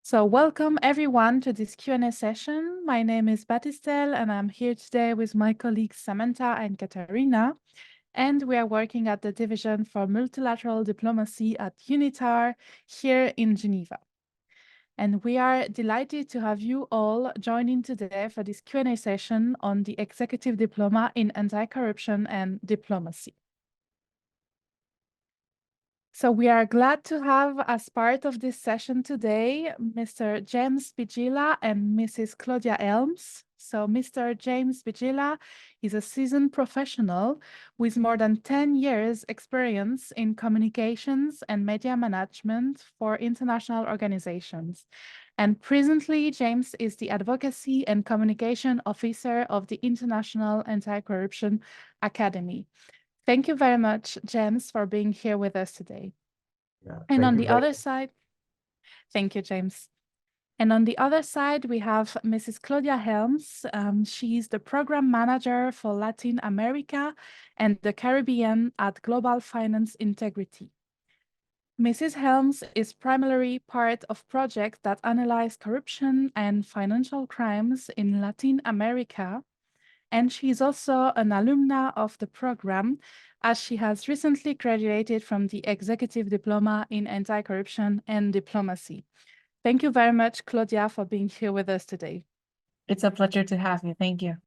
So welcome everyone to this Q&A session. My name is Battistel and I'm here today with my colleagues Samantha and Katarina. And we are working at the Division for Multilateral Diplomacy at UNITAR here in Geneva. And we are delighted to have you all joining today for this Q&A session on the Executive Diploma in Anti-Corruption and Diplomacy. So we are glad to have as part of this session today, Mr. James Vigila and Mrs. Claudia Elms. So Mr. James Vigila is a seasoned professional with more than 10 years experience in communications and media management for international organizations. And presently, James is the Advocacy and Communication Officer of the International Anti-Corruption Academy. Thank you very much, James, for being here with us today. Yeah, And on the other side, thank you, James. And on the other side, we have Mrs. Claudia Helms. She's the program manager for Latin America and the Caribbean at Global Finance Integrity. Mrs. Helms is primarily part of projects that analyze corruption and financial crimes in Latin America. And she is also an alumna of the program, as she has recently graduated from the Executive Diploma in Anti-Corruption and Diplomacy. Thank you very much, Claudia, for being here with us today. It's a pleasure to have you. Thank you.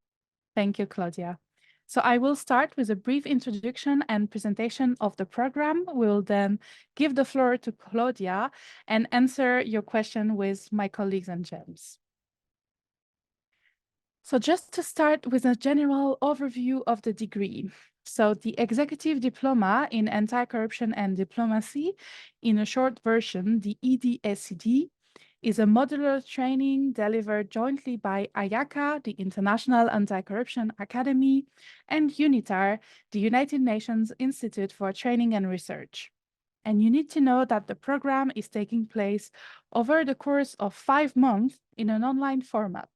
Thank you, Claudia. So I will start with a brief introduction and presentation of the program. We'll then give the floor to Claudia and answer your question with my colleagues and James. So just to start with a general overview of the degree. So the Executive Diploma in Anti-Corruption and Diplomacy, in a short version, the EDSCD, is a modular training delivered jointly by IACA, the International Anti-Corruption Academy, and UNITAR, the United Nations Institute for Training and Research. And you need to know that the program is taking place over the course of 5 months in an online format.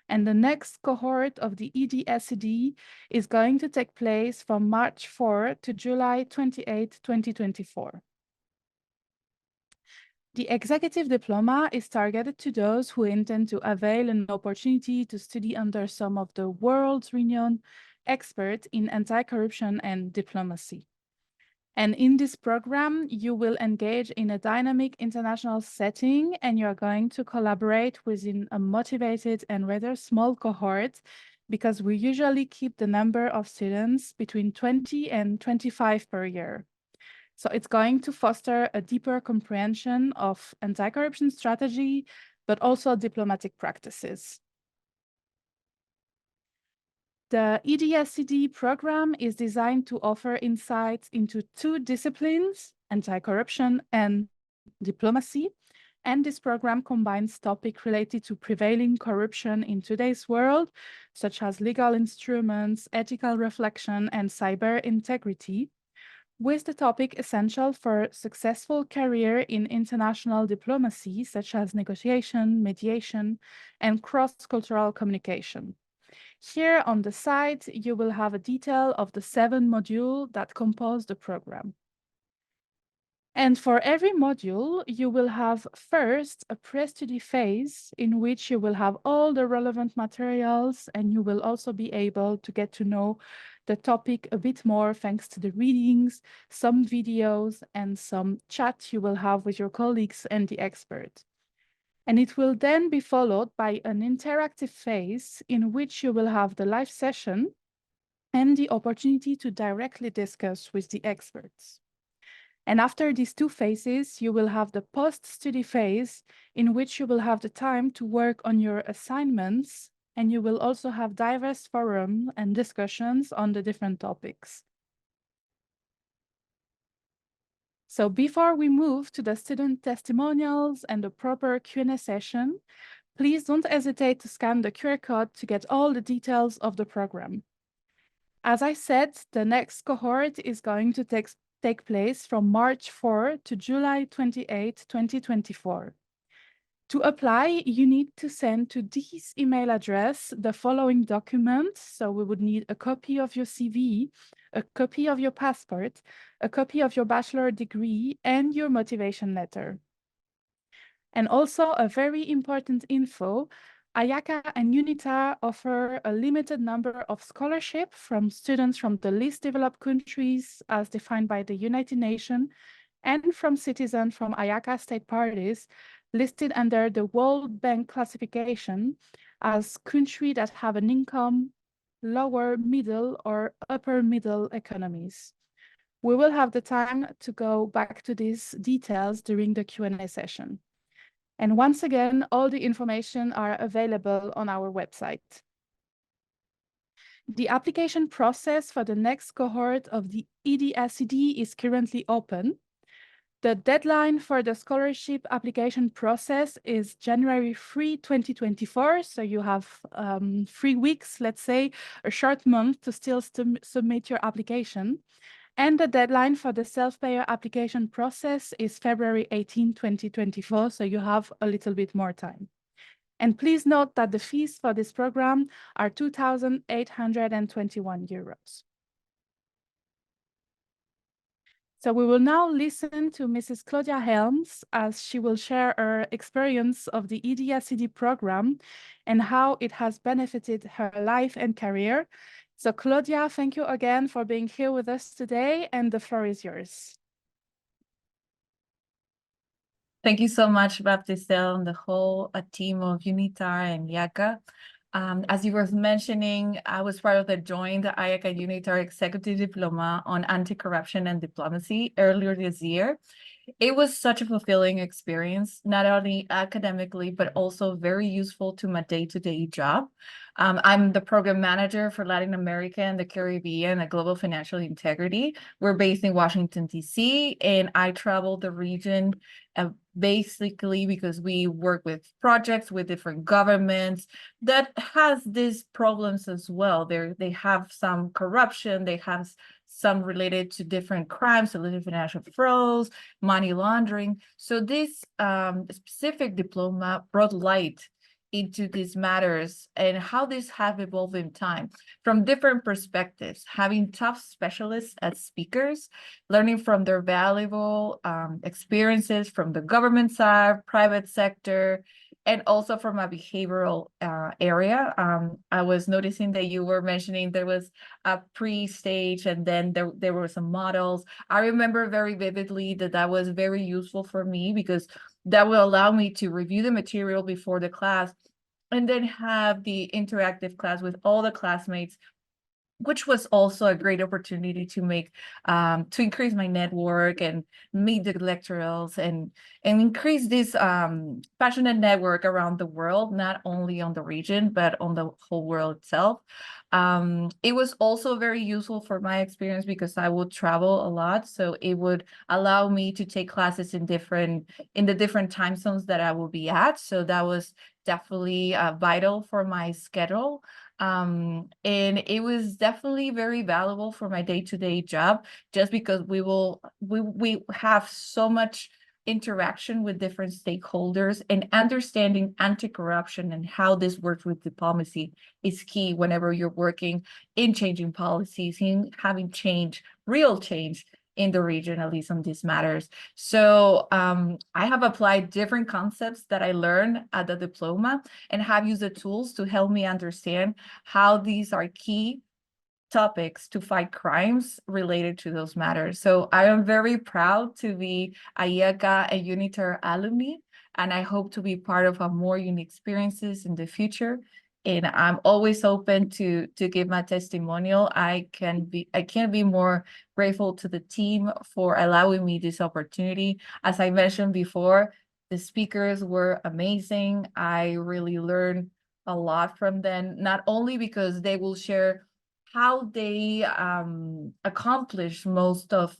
And the next cohort of the EDSCD is going to take place from March 4 to July 28, 2024. The Executive Diploma is targeted to those who intend to avail an opportunity to study under some of the world's renowned experts in anti-corruption and diplomacy. And in this program, you will engage in a dynamic international setting, and you're going to collaborate within a motivated and rather small cohort, because we usually keep the number of students between 20 and 25 per year. So it's going to foster a deeper comprehension of anti-corruption strategy, but also diplomatic practices. The EDSCD program is designed to offer insights into 2 disciplines, anti-corruption and diplomacy. And this program combines topics related to prevailing corruption in today's world, such as legal instruments, ethical reflection, and cyber integrity, with the topic essential for successful career in international diplomacy, such as negotiation, mediation, and cross-cultural communication. Here on the side, you will have a detail of the 7 modules that compose the program. And for every module, you will have first a pre-study phase in which you will have all the relevant materials, and you will also be able to get to know the topic a bit more thanks to the readings, some videos, and some chat you will have with your colleagues and the expert. And it will then be followed by an interactive phase in which you will have the live session and the opportunity to directly discuss with the experts. And after these 2 phases, you will have the post-study phase in which you will have the time to work on your assignments, and you will also have diverse forums and discussions on the different topics. So before we move to the student testimonials and the proper Q&A session, please don't hesitate to scan the QR code to get all the details of the program. As I said, the next cohort is going to take place from March 4 to July 28, 2024. To apply, you need to send to this email address the following documents. So we would need a copy of your CV, a copy of your passport, a copy of your bachelor degree, and your motivation letter. And also a very important info, IACA and UNITAR offer a limited number of scholarships from students from the least developed countries as defined by the United Nations and from citizens from IACA state parties listed under the World Bank classification as countries that have an income lower middle or upper middle economies. We will have the time to go back to these details during the Q&A session. And once again, all the information are available on our website. The application process for the next cohort of the EDSED is currently open. The deadline for the scholarship application process is January 3, 2024. So you have 3 weeks, let's say, a short month to still submit your application. And the deadline for the self-payer application process is February 18, 2024. So you have a little bit more time. And please note that the fees for this program are 2,821 euros. So we will now listen to Mrs. Claudia Helms as she will share her experience of the EDSED program and how it has benefited her life and career. So Claudia, thank you again for being here with us today, and the floor is yours. Thank you so much, Baptistel, and the whole team of UNITAR and IACA. As you were mentioning, I was part of the joint IACA UNITAR Executive Diploma on Anti-Corruption and Diplomacy earlier this year. It was such a fulfilling experience, not only academically, but also very useful to my day-to-day job. I'm the program manager for Latin America and the Caribbean at Global Financial Integrity. We're based in Washington, D.C., and I travel the region basically because we work with projects with different governments that has these problems as well. They have some corruption, they have some related to different crimes, related financial frauds, money laundering. So this specific diploma brought light into these matters and how these have evolved in time from different perspectives, having top specialists as speakers, learning from their valuable experiences from the government side, private sector, and also from a behavioral area. I was noticing that you were mentioning there was a pre-stage and then there were some models. I remember very vividly that was very useful for me because that will allow me to review the material before the class and then have the interactive class with all the classmates, which was also a great opportunity to make to increase my network and meet the lecturers and increase this passionate network around the world, not only on the region but on the whole world itself. It was also very useful for my experience because I would travel a lot, so it would allow me to take classes in the different time zones that I will be at. So that was definitely vital for my schedule. And it was definitely very valuable for my day-to-day job, just because we have so much interaction with different stakeholders, and understanding anti-corruption and how this works with diplomacy is key whenever you're working in changing policies, in having change, real change in the region, at least on these matters. So I have applied different concepts that I learned at the diploma and have used the tools to help me understand how these are key topics to fight crimes related to those matters. So I am very proud to be a IACA and UNITAR alumni, and I hope to be part of a more unique experiences in the future. And I'm always open to give my testimonial. I can't be more grateful to the team for allowing me this opportunity. As I mentioned before, the speakers were amazing. I really learned a lot from them, not only because they will share how they accomplish most of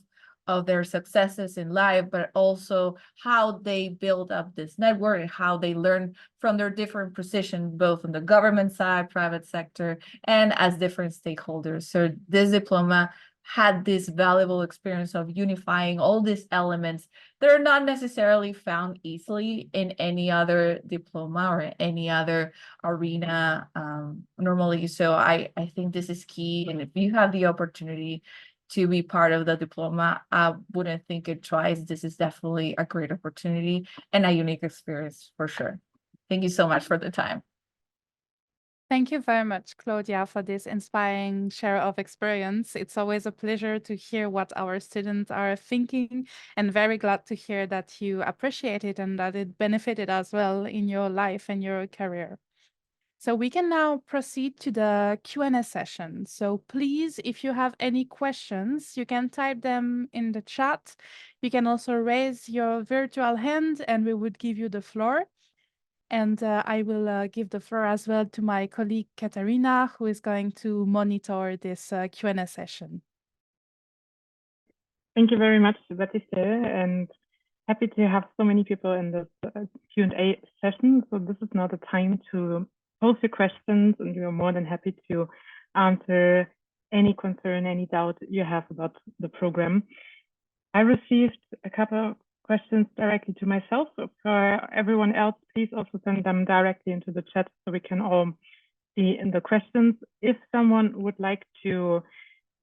their successes in life, but also how they build up this network and how they learn from their different positions, both on the government side, private sector, and as different stakeholders. So this diploma had this valuable experience of unifying all these elements that are not necessarily found easily in any other diploma or any other arena normally. So I think this is key. And if you have the opportunity to be part of the diploma, I wouldn't think it twice. This is definitely a great opportunity and a unique experience for sure. Thank you so much for the time. Thank you very much, Claudia, for this inspiring share of experience. It's always a pleasure to hear what our students are thinking, and very glad to hear that you appreciate it and that it benefited as well in your life and your career. So we can now proceed to the Q&A session. So please, if you have any questions, you can type them in the chat. You can also raise your virtual hand and we would give you the floor. And I will give the floor as well to my colleague Katarina, who is going to monitor this Q&A session. Thank you very much, Baptiste, and happy to have so many people in this Q&A session. So this is now the time to post your questions, and we are more than happy to answer any concern, any doubt you have about the program. I received a couple of questions directly to myself. So for everyone else, please also send them directly into the chat so we can all see in the questions. If someone would like to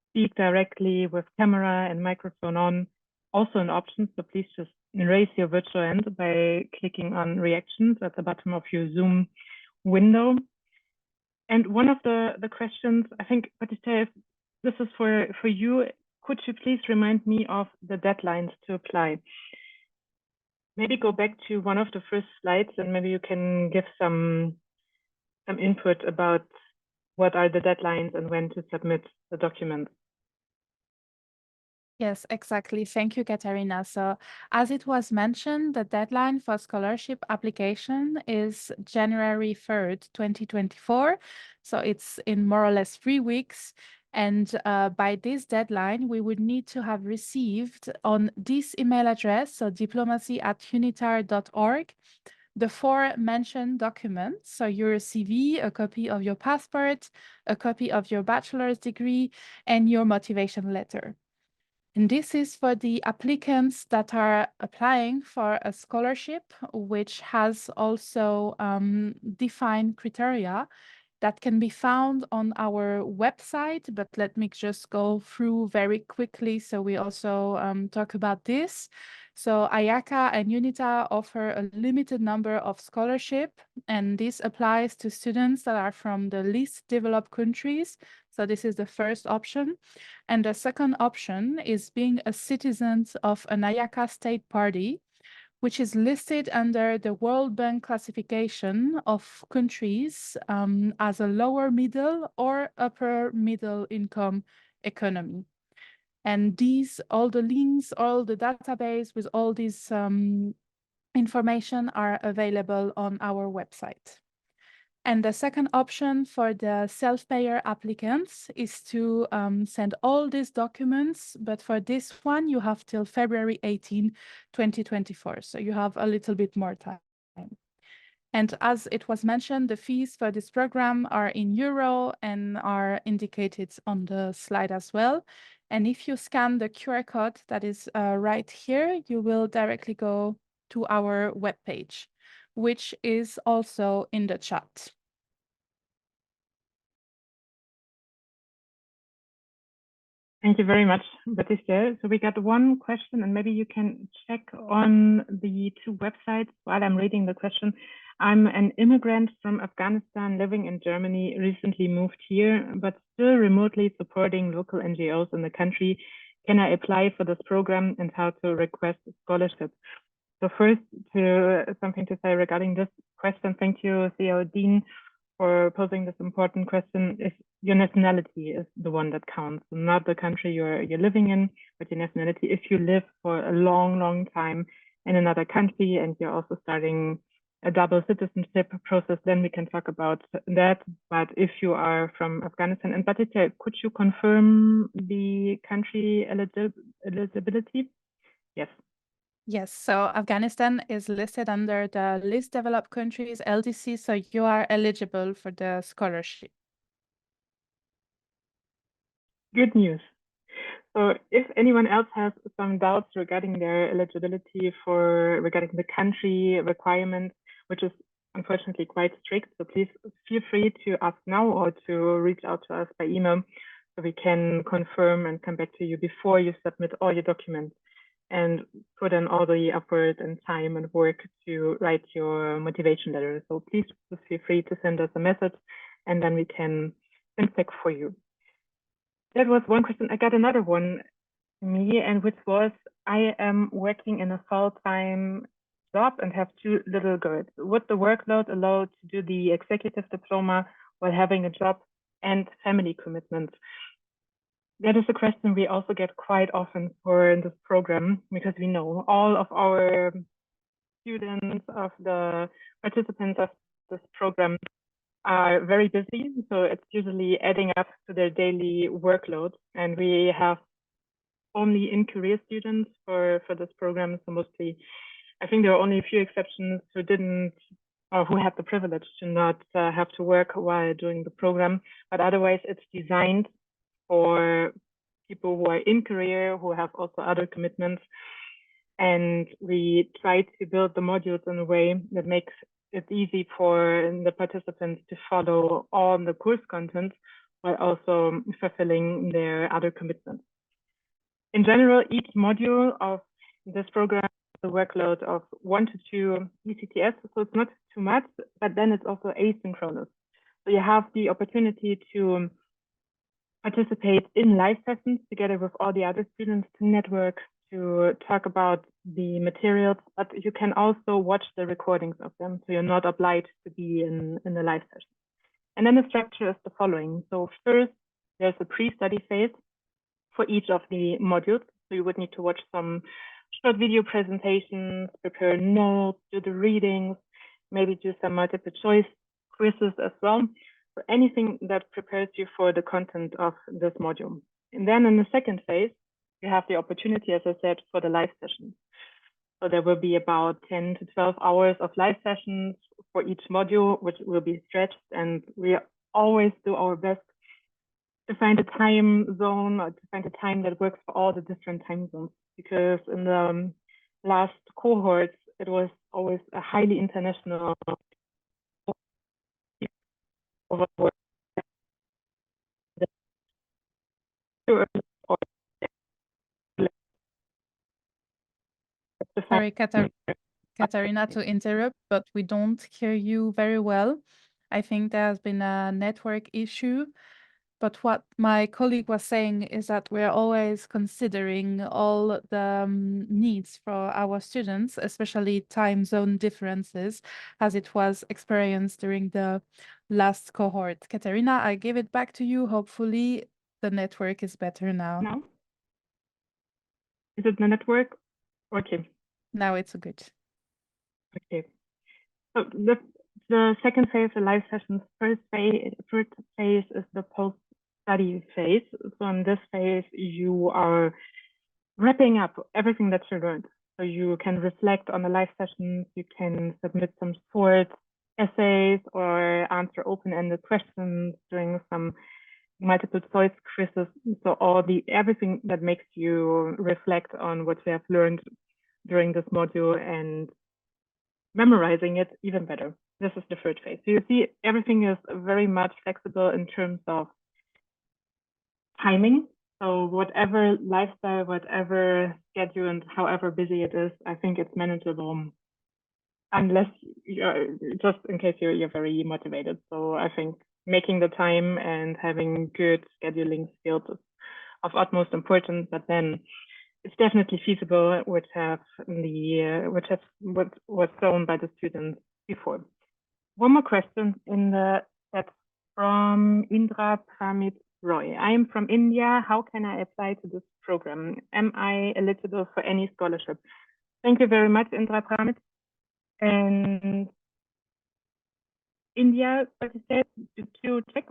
speak directly with camera and microphone on, also an option, so please just raise your virtual hand by clicking on reactions at the bottom of your Zoom window. And one of the questions, I think, Baptiste, this is for you. Could you please remind me of the deadlines to apply? Maybe go back to one of the first slides and maybe you can give some input about what are the deadlines and when to submit the documents. Yes, exactly. Thank you, Katarina. So as it was mentioned, the deadline for scholarship application is January 3rd, 2024. So it's in more or less 3 weeks. And by this deadline, we would need to have received on this email address, so diplomacy@unitar.org, the 4 mentioned documents. So your CV, a copy of your passport, a copy of your bachelor's degree, and your motivation letter. And this is for the applicants that are applying for a scholarship, which has also defined criteria that can be found on our website. But let me just go through very quickly so we also talk about this. So IACA and UNITAR offer a limited number of scholarship, and this applies to students that are from the least developed countries. So this is the first option. And the second option is being a citizen of an IACA state party, which is listed under the World Bank classification of countries as a lower middle or upper middle income economy. And these, all the links, all the database with all these information are available on our website. And the second option for the self-payer applicants is to send all these documents, but for this one, you have till February 18, 2024. So you have a little bit more time. And as it was mentioned, the fees for this program are in euro and are indicated on the slide as well. And if you scan the QR code that is right here, you will directly go to our webpage, which is also in the chat. Thank you very much, Baptiste. So we got one question, and maybe you can check on the 2 websites while I'm reading the question. I'm an immigrant from Afghanistan living in Germany, recently moved here, but still remotely supporting local NGOs in the country. Can I apply for this program and how to request a scholarship? So first, something to say regarding this question. Thank you, Theo Dean, for posing this important question. Is your nationality is the one that counts, not the country you're living in, but your nationality. If you live for a long time in another country and you're also starting a double citizenship process, then we can talk about that. But if you are from Afghanistan, and Baptiste, could you confirm the country eligibility? Yes. Yes, so Afghanistan is listed under the least developed countries, LDC, so you are eligible for the scholarship. Good news. So if anyone else has some doubts regarding their eligibility regarding the country requirements, which is unfortunately quite strict, so please feel free to ask now or to reach out to us by email so we can confirm and come back to you before you submit all your documents and put in all the effort and time and work to write your motivation letter. So please feel free to send us a message and then we can check for you. That was one question. I got another one, and which was, I am working in a full-time job and have 2 little girls. Would the workload allow to do the executive diploma while having a job and family commitments? That is a question we also get quite often for this program, because we know all of our students, of the participants of this program, are very busy. So it's usually adding up to their daily workload. And we have only in-career students for this program. So mostly, I think there are only a few exceptions who didn't, or who had the privilege to not have to work while doing the program. But otherwise, it's designed for people who are in career, who have also other commitments. And we try to build the modules in a way that makes it easy for the participants to follow all the course content while also fulfilling their other commitments. In general, each module of this program has a workload of 1 to 2 ECTS, so it's not too much, but then it's also asynchronous. So you have the opportunity to participate in live sessions together with all the other students, to network, to talk about the materials, but you can also watch the recordings of them, so you're not obliged to be in the live session. And then the structure is the following. So first, there's a pre-study phase for each of the modules. So you would need to watch some short video presentations, prepare notes, do the readings, maybe do some multiple choice quizzes as well. So anything that prepares you for the content of this module. And then in the second phase, you have the opportunity, as I said, for the live sessions. So there will be about 10 to 12 hours of live sessions for each module, which will be stretched. And we always do our best to find a time zone, or to find a time that works for all the different time zones. Because in the last cohorts, it was always a highly international Sorry, Katarina, to interrupt, but we don't hear you very well. I think there has been a network issue. But what my colleague was saying is that we're always considering all the needs for our students, especially time zone differences, as it was experienced during the last cohort. Katarina, I give it back to you. Hopefully the network is better now. now. Is it the network? Okay. Now it's good. Okay. So the second phase, the live sessions, first phase is the post-study phase. So in this phase, you are wrapping up everything that you learned. So you can reflect on the live sessions, you can submit some short essays or answer open-ended questions, doing some multiple choice quizzes. So everything that makes you reflect on what you have learned during this module and memorizing it even better. This is the third phase. So you see, everything is very much flexible in terms of timing. So whatever lifestyle, whatever schedule, and however busy it is, I think it's manageable, unless just in case you're very motivated. So I think making the time and having good scheduling skills is of utmost importance, but then it's definitely feasible, which was shown by the students before. One more question in the chat from Indra Pramit Roy. I am from India. How can I apply to this program? Am I eligible for any scholarship? Thank you very much, Indra Pramit. And India, what you said, did you check?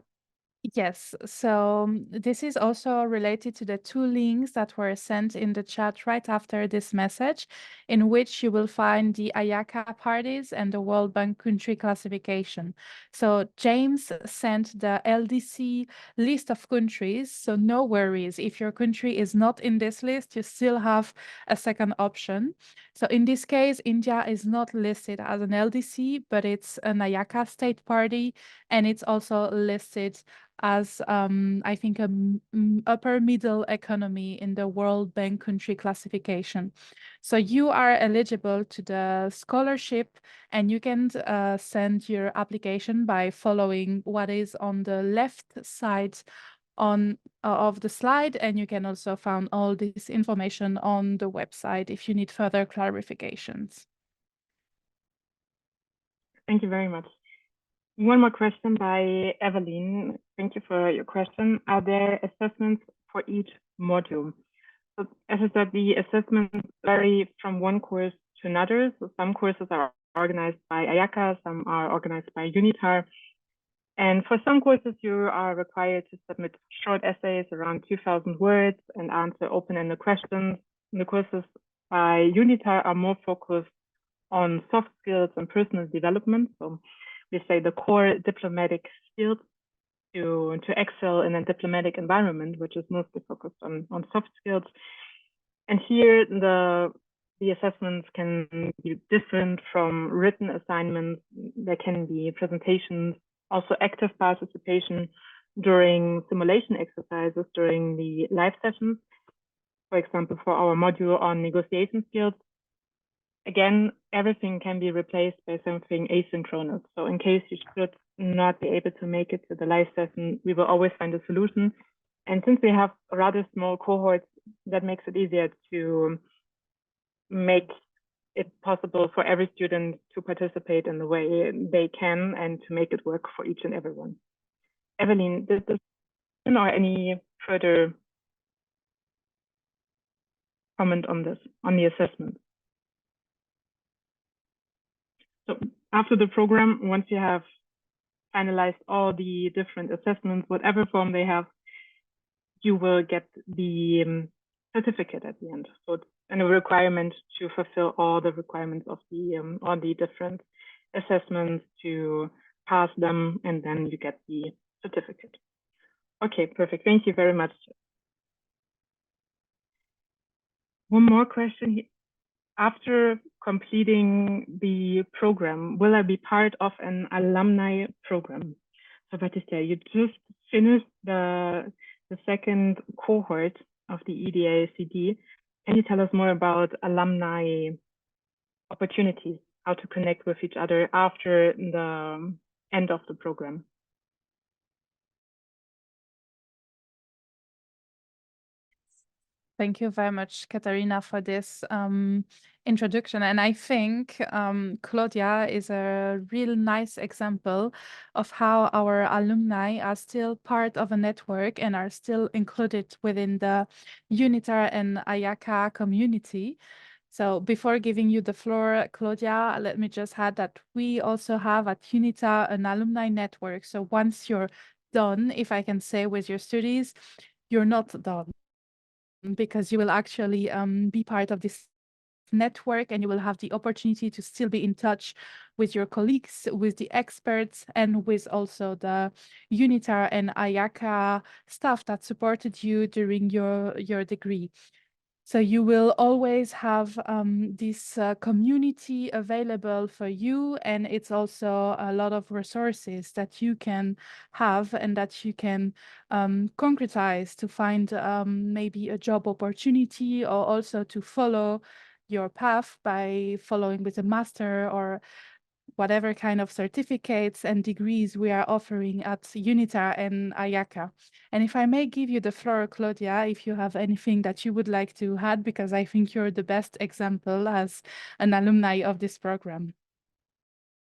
Yes, so this is also related to the 2 links that were sent in the chat right after this message, in which you will find the IACA parties and the World Bank country classification. So James sent the LDC list of countries, so no worries. If your country is not in this list, you still have a second option. So in this case, India is not listed as an LDC, but it's an IACA state party, and it's also listed as I think a upper middle economy in the World Bank country classification. So you are eligible to the scholarship, and you can send your application by following what is on the left side of the slide, and you can also find all this information on the website if you need further clarifications. Thank you very much. One more question by Evelyn. Thank you for your question. Are there assessments for each module? So as I said, the assessments vary from one course to another. So some courses are organized by IACA, some are organized by UNITAR. And for some courses, you are required to submit short essays around 2,000 words and answer open-ended questions. The courses by UNITAR are more focused on soft skills and personal development. So we say the core diplomatic skills to excel in a diplomatic environment, which is mostly focused on soft skills. And here the assessments can be different from written assignments. There can be presentations, also active participation during simulation exercises during the live sessions. For example, for our module on negotiation skills, again, everything can be replaced by something asynchronous. So in case you should not be able to make it to the live session, we will always find a solution. And since we have a rather small cohorts, that makes it easier to make it possible for every student to participate in the way they can and to make it work for each and everyone. Evelyn, did this or any further comment on this, on the assessment? So after the program, once you have finalized all the different assessments, whatever form they have, you will get the certificate at the end. So it's a requirement to fulfill all the requirements of all the different assessments to pass them, and then you get the certificate. Okay, perfect. Thank you very much. One more question. After completing the program, will I be part of an alumni program? So Batista, you just finished the second cohort of the EDA-CD. Can you tell us more about alumni opportunities, how to connect with each other after the end of the program? Thank you very much, Katharina, for this introduction. And I think Claudia is a real nice example of how our alumni are still part of a network and are still included within the UNITAR and IACA community. So before giving you the floor, Claudia, let me just add that we also have at UNITAR an alumni network. So once you're done, if I can say, with your studies, you're not done, because you will actually be part of this network, and you will have the opportunity to still be in touch with your colleagues, with the experts, and with also the UNITAR and IACA staff that supported you during your degree. So you will always have this community available for you, and it's also a lot of resources that you can have and that you can concretize to find maybe a job opportunity, or also to follow your path by following with a master or whatever kind of certificates and degrees we are offering at UNITAR and IACA. And if I may give you the floor, Claudia, if you have anything that you would like to add, because I think you're the best example as an alumni of this program.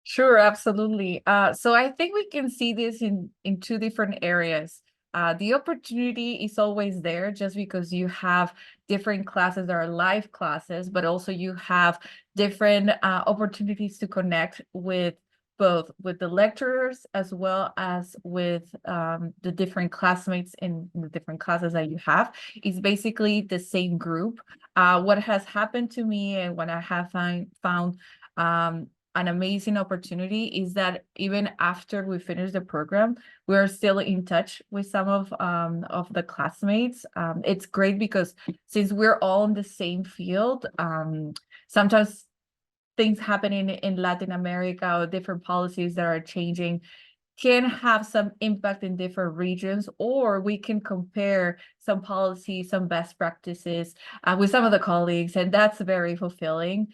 Sure, absolutely. So I think we can see this in two different areas. The opportunity is always there just because you have different classes that are live classes, but also you have different opportunities to connect with both with the lecturers as well as with the different classmates in the different classes that you have. It's basically the same group. What has happened to me and what I have found an amazing opportunity is that even after we finish the program, we're still in touch with some of the classmates. It's great because since we're all in the same field, sometimes things happening in Latin America or different policies that are changing can have some impact in different regions, or we can compare some policies, some best practices with some of the colleagues, and that's very fulfilling.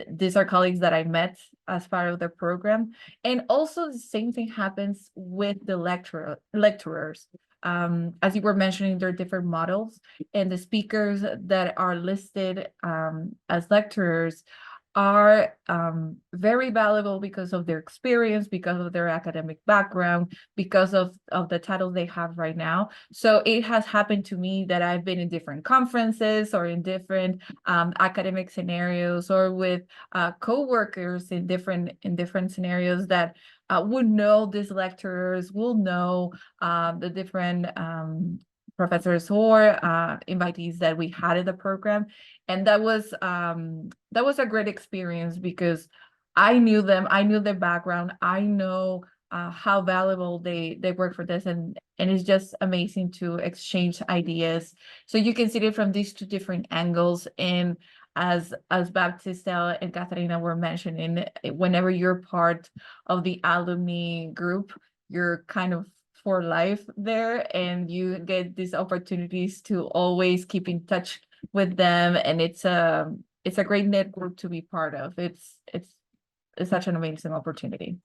These are colleagues that I met as part of the program. And also the same thing happens with the lecturers. As you were mentioning, there are different models, and the speakers that are listed as lecturers are very valuable because of their experience, because of their academic background, because of the titles they have right now. So it has happened to me that I've been in different conferences or in different academic scenarios, or with co-workers in different scenarios that would know these lecturers, will know the different professors or invitees that we had in the program. And that was a great experience because I knew them, I knew their background, I know how valuable they work for this, and it's just amazing to exchange ideas. So you can see it from these two different angles. And as Baptista and Katharina were mentioning, whenever you're part of the alumni group, you're kind of for life there, and you get these opportunities to always keep in touch with them, and it's a great network to be part of. It's such an amazing opportunity.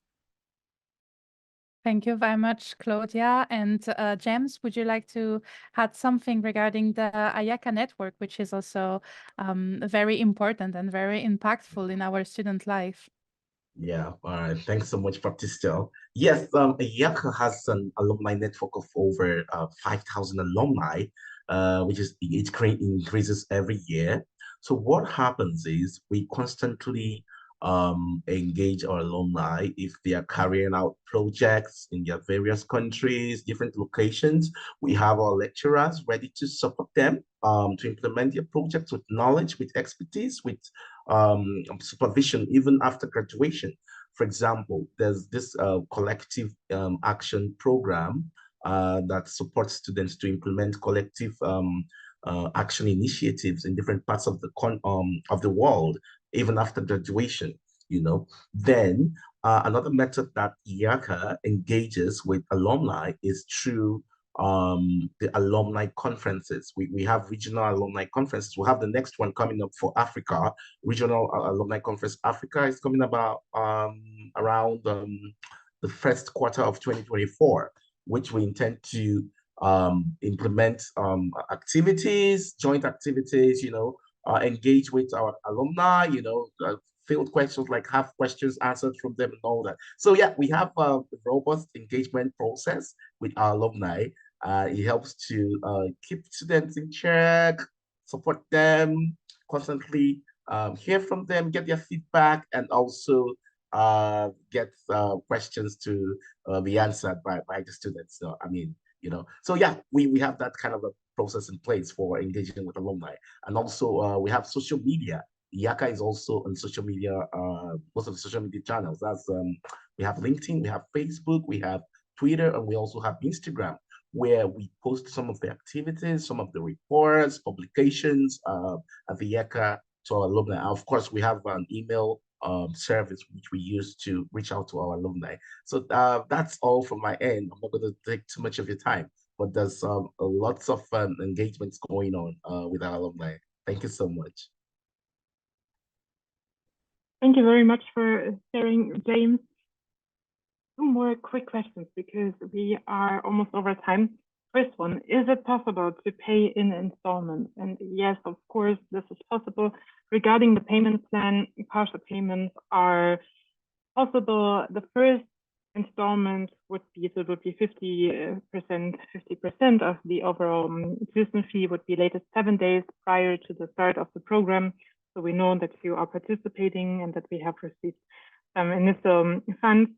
Thank you very much, Claudia. And James, would you like to add something regarding the IACA network, which is also very important and very impactful in our student life? Yeah, all right. Thanks so much, Baptista. Yes, IACA has an alumni network of over 5,000 alumni, which is it increases every year. So what happens is we constantly engage our alumni if they are carrying out projects in their various countries, different locations. We have our lecturers ready to support them to implement their projects with knowledge, with expertise, with supervision, even after graduation. For example, there's this collective action program that supports students to implement collective action initiatives in different parts of the world, even after graduation. Then another method that IACA engages with alumni is through the alumni conferences. We have regional alumni conferences. We'll have the next one coming up for Africa. Regional Alumni Conference Africa is coming about around the first quarter of 2024, which we intend to implement activities, joint activities, engage with our alumni, field questions, like have questions answered from them and all that. So yeah, we have a robust engagement process with our alumni. It helps to keep students in check, support them, constantly hear from them, get their feedback, and also get questions to be answered by the students. So so yeah, we have that kind of a process in place for engaging with alumni. And also we have social media. IACA is also on social media, most of the social media channels. That's we have LinkedIn, we have Facebook, we have Twitter, and we also have Instagram, where we post some of the activities, some of the reports, publications at the IACA to our alumni. Of course, we have an email service which we use to reach out to our alumni. So that's all from my end. I'm not going to take too much of your time, but there's lots of engagements going on with our alumni. Thank you so much. Thank you very much for sharing, James. Two more quick questions because we are almost over time. First one, is it possible to pay in installments? And yes, of course, this is possible. Regarding the payment plan, partial payments are possible. The first installment would be 50% of the overall tuition fee would be latest 7 days prior to the start of the program. So we know that you are participating and that we have received some initial funds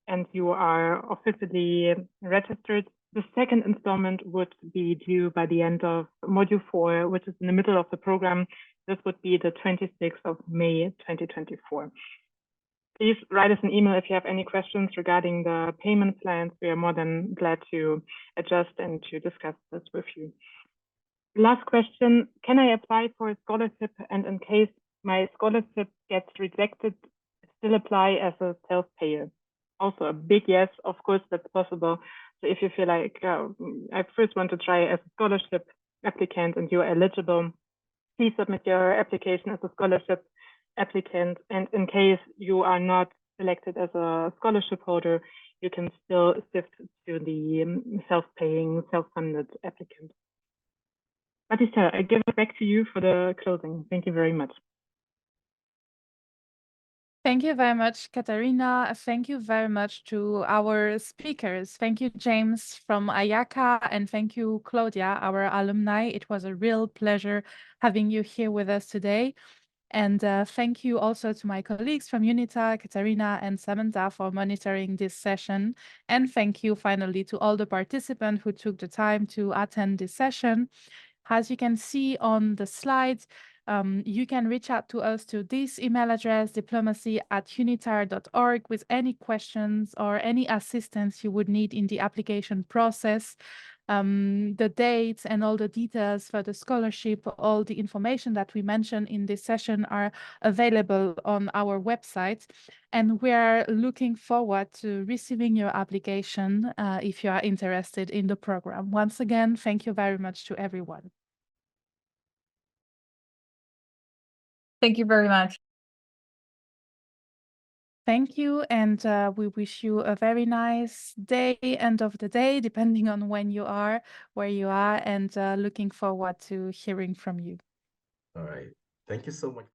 and you are officially registered. The second installment would be due by the end of Module 4, which is in the middle of the program. This would be the 26th of May, 2024. Please write us an email if you have any questions regarding the payment plans. We are more than glad to adjust and to discuss this with you. Last question, can I apply for a scholarship, and in case my scholarship gets rejected, still apply as a self-payer? also a big yes. Of course, that's possible. So if you feel like I first want to try as a scholarship applicant and you are eligible, please submit your application as a scholarship applicant. And in case you are not selected as a scholarship holder, you can still shift to the self-paying, self-funded applicant. Batista, I give it back to you for the closing. Thank you very much. Thank you very much, Katarina. Thank you very much to our speakers. Thank you, James from IACA, and thank you, Claudia, our alumni. It was a real pleasure having you here with us today. And thank you also to my colleagues from UNITAR, Katarina and Samantha, for monitoring this session. And thank you finally to all the participants who took the time to attend this session. As you can see on the slides, you can reach out to us to this email address, diplomacy@unitar.org, with any questions or any assistance you would need in the application process. The dates and all the details for the scholarship, all the information that we mentioned in this session are available on our website. And we're looking forward to receiving your application if you are interested in the program. Once again, thank you very much to everyone. Thank you very much. Thank you, and we wish you a very nice day, end of the day, depending on when you are, where you are, and looking forward to hearing from you. All right. Thank you so much.